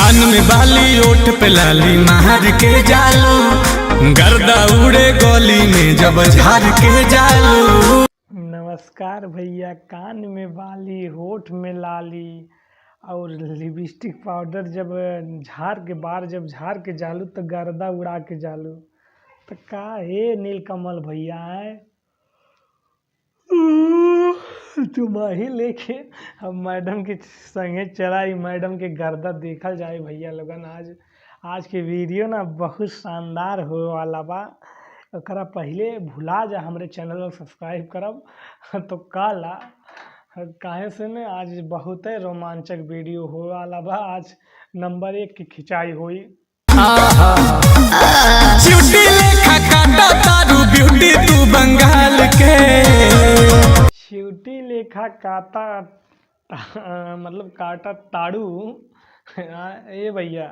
कान में बाली ओठ पे लाली मार के जालू, गर्दा उड़े गली में जब झार के जालू। नमस्कार भैया, कान में बाली होठ में लाली और लिपस्टिक पाउडर जब झाड़ के जालू तो गर्दा उड़ा के जालू। तो का हे नीलकमल भैया है तुम ही लेके अब मैडम के संगे चला, मैडम के गर्दा देखल जाए भैया लोगन। आज के वीडियो ना बहुत शानदार हो वाला बा। ओकरा पहले भुला जा हमरे चैनल को सब्सक्राइब करब तो काला काहे से ने आज बहुत रोमांचक वीडियो हो वाला बा। आज नंबर 1 की खिंचाई हुई। ब्यूटी लेखा काटा तारू ब्यूटी तू बंगाल के, चूटी लेखा काटा मतलब काटा ताड़ू ए भैया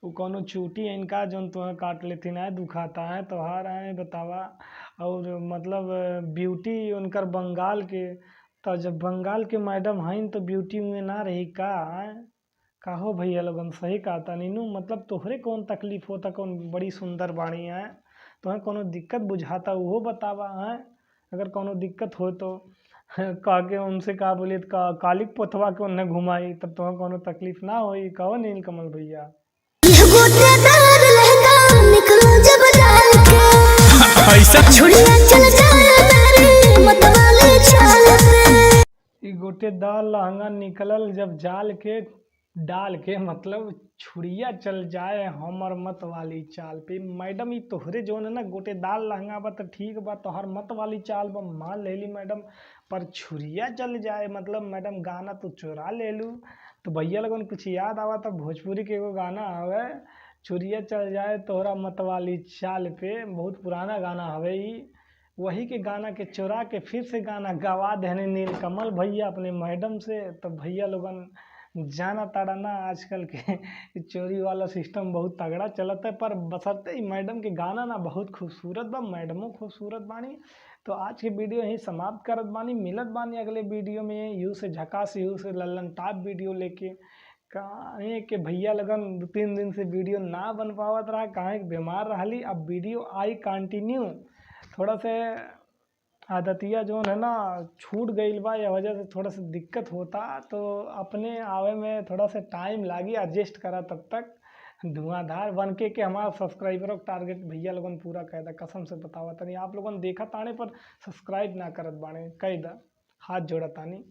वो कोनो चूटी है इनका जो तुम्हें काट लेती ना दुखाता है तोहार है बतावा। और मतलब ब्यूटी उनकर बंगाल के, तो जब बंगाल के मैडम हैं तो ब्यूटी में ना रही का हो भैया लोगन सही कहता नीनू। मतलब तोहरे कौन तकलीफ होता, कौन बड़ी सुंदर बाणी है तुम्हें कोनो दिक्कत बुझाता वो बतावा है। अगर कोनो दिक्कत हो तो कह के उनसे का बोलिए कालिक पोथवा के उन्हें घुमाई तब तुम्हें कोनो तकलीफ ना होई। कहो नीलकमल भैया गोटेदार लहंगा निकलल जब जाल के डाल के, मतलब छुड़िया चल जाए हमर मत वाली चाल पे। मैडम ये तोहरे जो है ना गोटेदार लहंगा बा तो ठीक बा, तोहर मत वाली चाल बा मान ले ली मैडम, पर छुरिया चल जाए मतलब मैडम गाना तो चुरा ले लू। तो भैया लोगन कुछ याद आवा तो भोजपुरी के एगो गाना हवे छुरिया चल जाए तोहरा मत वाली चाल पे, बहुत पुराना गाना हवे ही। वही के गाना के चुरा के फिर से गाना गवा देने नीलकमल भैया अपने मैडम से। तो भैया लोगन जाना ताड़ा ना आजकल के चोरी वाला सिस्टम बहुत तगड़ा चलता है, पर बसरते ही मैडम के गाना ना बहुत खूबसूरत बा, मैडमों खूबसूरत बानी। तो आज के वीडियो यही समाप्त करत बानी, मिलत बानी अगले वीडियो में यू से झकास यू से लल्लन टॉप वीडियो लेके। कहे के भैया लगन 2-3 दिन से वीडियो ना बन पावत रहा, कहे बीमार रही। अब वीडियो आई कंटिन्यू, थोड़ा से आदतिया जो है ना छूट गई बा, या वजह से थोड़ा सा दिक्कत होता तो अपने आवे में थोड़ा सा टाइम लागी, एडजस्ट करा। तब तक धुआंधार बन के हमारा सब्सक्राइबरों का टारगेट भैया लोगन पूरा कैदा, कसम से बतावा तनी। आप लोगन देखा ताने पर सब्सक्राइब ना करत बाने, कैदा हाथ जोड़ा तानी।